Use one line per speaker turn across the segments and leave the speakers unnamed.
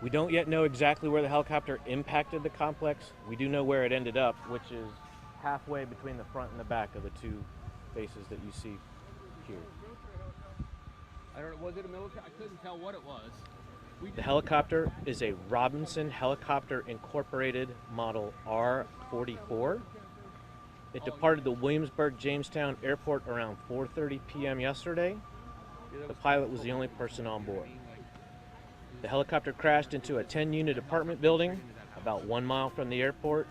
We don't yet know exactly where the helicopter impacted the complex. We do know where it ended up, which is halfway between the front and the back of the two faces that you see here.
I don't know, was it a military? I couldn't tell what it was.
The helicopter is a Robinson Helicopter Incorporated Model R-44. It departed the Williamsburg-Jamestown Airport around 4:30 p.m. yesterday. The pilot was the only person on board. The helicopter crashed into a 10-unit apartment building about 1 mile from the airport.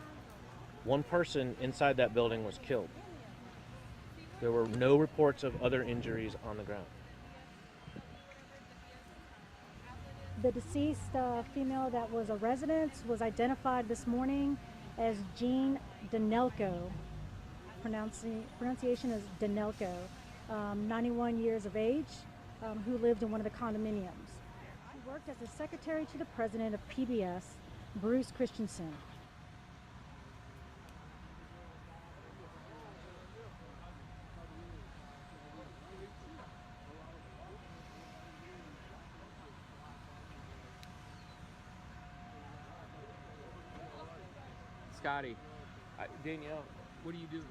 One person inside that building was killed. There were no reports of other injuries on the ground.
The deceased female that was a resident was identified this morning as Jean Danylko. Pronunciation is Danylko, 91 years of age, who lived in one of the condominiums. She worked as the secretary to the president of PBS, Bruce Christensen.
Scotty, Danielle, what are you doing?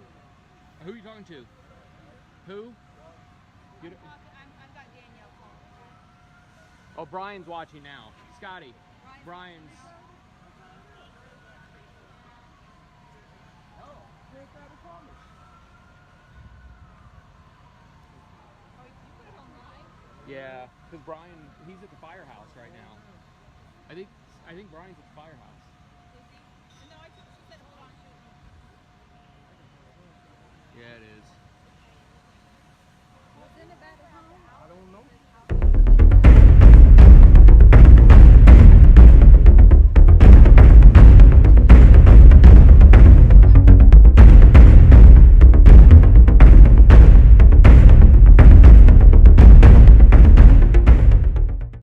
Who are you talking to? Who?
I've got Danielle calling.
Oh, Brian's watching now. Scotty, Brian's. Oh,
Oh, you put it online?
yeah, because Brian, he's at the firehouse right now. I think Brian's at the firehouse.
Is he? No, she said hold on to it.
Yeah, it is.